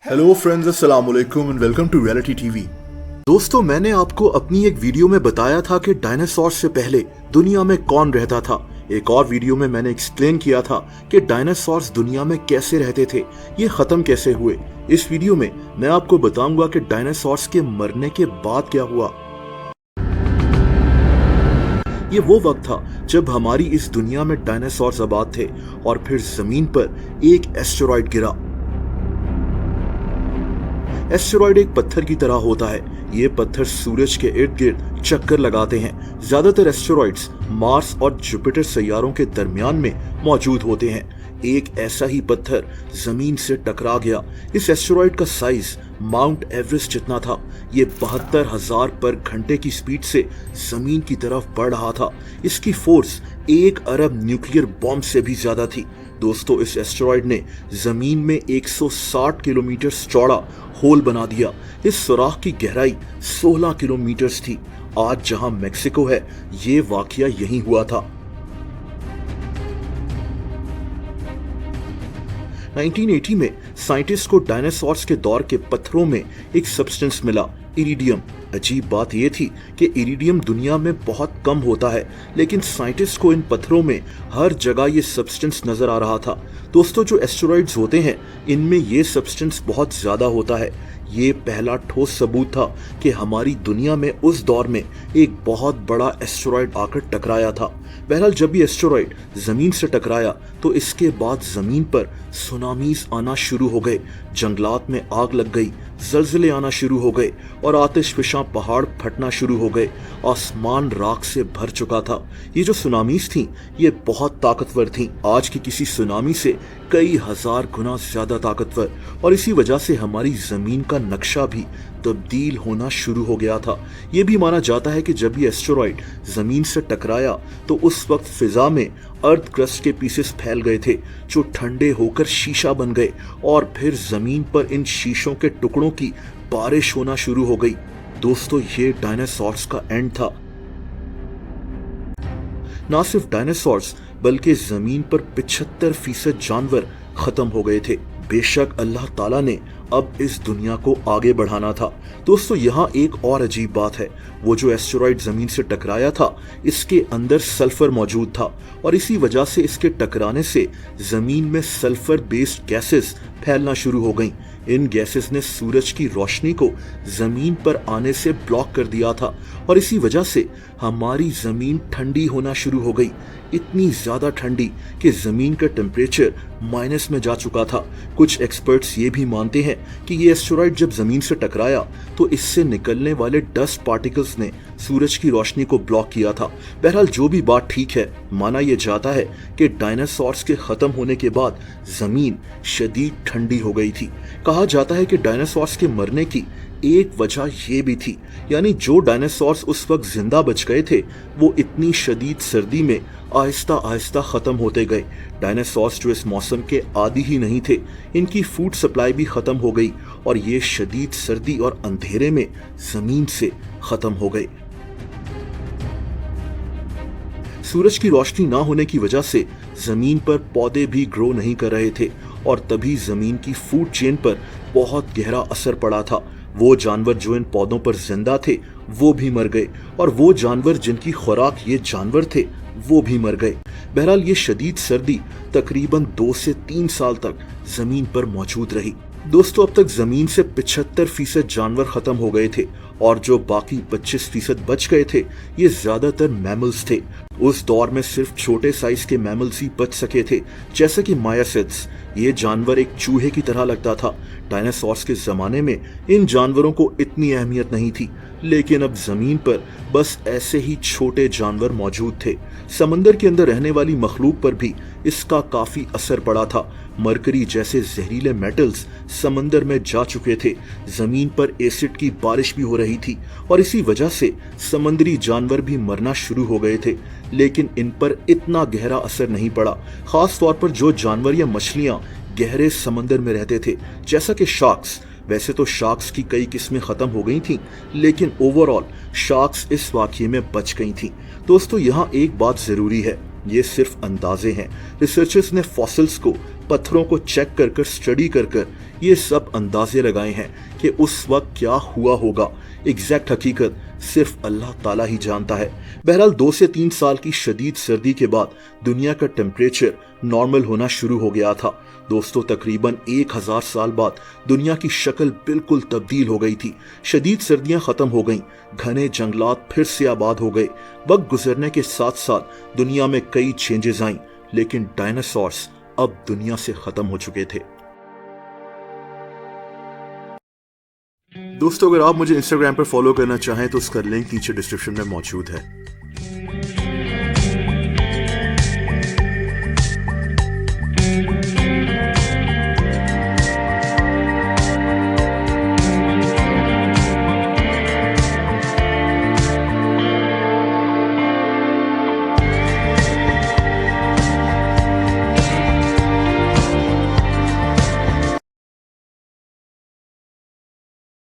Hello friends, अस्सलाम वालेकुम and welcome to reality TV. दोस्तों, मैंने आपको अपनी एक वीडियो में बताया था कि डायनासोर से पहले दुनिया में कौन रहता था। एक और वीडियो में मैंने एक्सप्लेन किया था कि डायनासोर्स दुनिया में कैसे रहते थे, ये खत्म कैसे हुए। इस वीडियो में मैं आपको बताऊंगा कि डायनासोर्स के मरने के बाद क्या हुआ। ये वो वक्त था जब हमारी इस दुनिया में डायनासोर्स आबाद थे और फिर जमीन पर एक एस्टेरॉयड गिरा। एस्टेरॉयड एक पत्थर की तरह होता है। ये पत्थर सूरज के इर्द गिर्द चक्कर लगाते हैं। ज्यादातर एस्टेरॉयड्स मार्स और जुपिटर सैयारों के दरमियान में मौजूद होते हैं। एक ऐसा ही पत्थर जमीन से टकरा गया। इस एस्टेरॉयड का साइज माउंट एवरेस्ट जितना था। ये 72,000 पर घंटे की स्पीड से जमीन की तरफ बढ़ रहा था। इसकी फोर्स 1 अरब न्यूक्लियर बॉम्ब से भी ज्यादा थी। दोस्तों, इस एस्टेरॉयड ने जमीन में 160 किलोमीटर चौड़ा होल बना दिया। इस सुराख की गहराई 16 किलोमीटर थी। आज जहां मेक्सिको है, ये वाकया यहीं हुआ था। 1980 में साइंटिस्ट को डायनासोर्स के दौर के पत्थरों में एक सब्सटेंस मिला, इरिडियम। अजीब बात यह थी कि इरिडियम दुनिया में बहुत कम होता है, लेकिन साइंटिस्ट को इन पत्थरों में हर जगह ये सब्सटेंस नजर आ रहा था। दोस्तों, जो एस्टेरॉइड्स होते हैं, इनमें ये सब्सटेंस बहुत ज्यादा होता है। ये पहला ठोस सबूत था कि हमारी दुनिया में उस दौर में एक बहुत बड़ा एस्टेरॉयड आकर टकराया था। बहरहाल, जब ये एस्टेरॉयड जमीन से टकराया तो इसके बाद जमीन पर सुनामीज आना शुरू हो गए, जंगलात में आग लग गई, जलजले आना शुरू हो गए और आतिशफिशां पहाड़ फटना शुरू हो गए। आसमान राख से भर चुका था। ये जो सुनामीज थीं, ये बहुत ताकतवर थीं, आज की किसी सुनामी से कई हजार गुना ज्यादा ताकतवर। और इसी वजह से हमारी जमीन का नक्शा भी तब्दील होना शुरू हो गया था। ये भी माना जाता है कि जब ये एस्टेरॉयड जमीन से टकराया तो उस वक्त फिजा में अर्थ क्रस्ट के पीसेस फैल गए थे, जो ठंडे होकर शीशा बन गए और फिर जमीन पर इन शीशों के टुकड़ों की बारिश होना शुरू हो गई। दोस्तों, ये डायनासोर्स का एंड था। ना सिर्फ डायनासोर्स बल्कि जमीन पर 75% जानवर खत्म हो गए थे। बेशक अल्लाह ताला ने अब इस दुनिया को आगे बढ़ाना था। दोस्तों, यहाँ एक और अजीब बात है। वो जो एस्टेरॉयड जमीन से टकराया था, इसके अंदर सल्फर मौजूद था और इसी वजह से इसके टकराने से जमीन में सल्फर बेस्ड गैसेस फैलना शुरू हो गईं। इन गैसेस ने सूरज की रोशनी को जमीन पर आने से ब्लॉक कर दिया था और इसी वजह से हमारी जमीन ठंडी होना शुरू हो गई। इतनी ज्यादा ठंडी कि जमीन का टेम्परेचर माइनस में जा चुका था। कुछ एक्सपर्ट्स ये भी मानते हैं कि ये एस्टेरॉयड जब जमीन से टकराया तो इससे निकलने वाले डस्ट पार्टिकल्स ने सूरज की रोशनी को ब्लॉक किया था। बहरहाल, जो भी बात ठीक है, माना यह जाता है कि डायनासोर्स के खत्म होने के बाद जमीन शदीद ठंडी हो गई थी। कहा जाता है कि डायनासोर्स के मरने की एक वजह यह भी थी, यानी जो डायनासोर्स उस वक्त जिंदा बच गए थे, वो इतनी शदीद सर्दी में आहिस्ता आहिस्ता खत्म होते गए। डायनासोर्स जो इस मौसम के आदी ही नहीं थे, इनकी फूड सप्लाई भी खत्म हो गई और ये शदीद सर्दी और अंधेरे में जमीन से खत्म हो गए। सूरज की रोशनी ना होने की वजह से जमीन पर पौधे भी ग्रो नहीं कर रहे थे और तभी जमीन की फूड चेन पर बहुत गहरा असर पड़ा था। वो जानवर जो इन पौधों पर जिंदा थे, वो भी मर गए और वो जानवर जिनकी खुराक ये जानवर थे, वो भी मर गए। बहरहाल, ये शदीद सर्दी तकरीबन 2 से 3 साल तक जमीन पर मौजूद रही। दोस्तों, अब तक जमीन से 75% जानवर खत्म हो गए थे और जो बाकी 25% बच गए थे, ये ज्यादातर मैमल्स थे। उस दौर में सिर्फ छोटे साइज के मैमल्स ही बच सके थे, जैसे कि मायासिड्स। ये जानवर एक चूहे की तरह लगता था। डायनासोर्स के जमाने में इन जानवरों को इतनी अहमियत नहीं थी, लेकिन अब जमीन पर बस ऐसे ही छोटे जानवर मौजूद थे। समंदर के अंदर रहने वाली मखलूक पर भी इसका काफी असर पड़ा था। मरकरी जैसे जहरीले मेटल्स समंदर में जा चुके थे। जमीन पर एसिड की बारिश भी हो रही थी और इसी वजह से समुद्री जानवर भी मरना शुरू हो गए थे, लेकिन इन पर इतना गहरा असर नहीं पड़ा। खास तौर पर जो जानवर या मछलियां गहरे समंदर में रहते थे, जैसा कि शार्क्स। वैसे तो शार्क्स की कई किस्में खत्म हो गई थीं, लेकिन ओवरऑल शार्क्स इस वाकये में बच गई थीं। दोस्तों, यहाँ एक बात जरूरी है, ये सिर्फ अंदाजे हैं। रिसर्चर्स ने फॉसिल्स को पत्थरों को चेक कर कर स्टडी कर कर ये सब अंदाजे लगाए हैं कि उस वक्त क्या हुआ होगा। एग्जैक्ट हकीकत सिर्फ अल्लाह ताला ही जानता है। बहरहाल 2 से 3 साल की शदीद सर्दी के बाद दुनिया का टेम्परेचर नॉर्मल होना शुरू हो गया था। दोस्तों, तकरीबन 1000 साल बाद दुनिया की शक्ल बिल्कुल तब्दील हो गई थी। शदीद सर्दियां खत्म हो गईं, घने जंगलात फिर से आबाद हो गए। वक्त गुजरने के साथ साथ दुनिया में कई चेंजेस आईं, लेकिन डायनासोर्स अब दुनिया से खत्म हो चुके थे। दोस्तों, अगर आप मुझे इंस्टाग्राम पर फॉलो करना चाहें तो उसका लिंक नीचे डिस्क्रिप्शन में मौजूद है।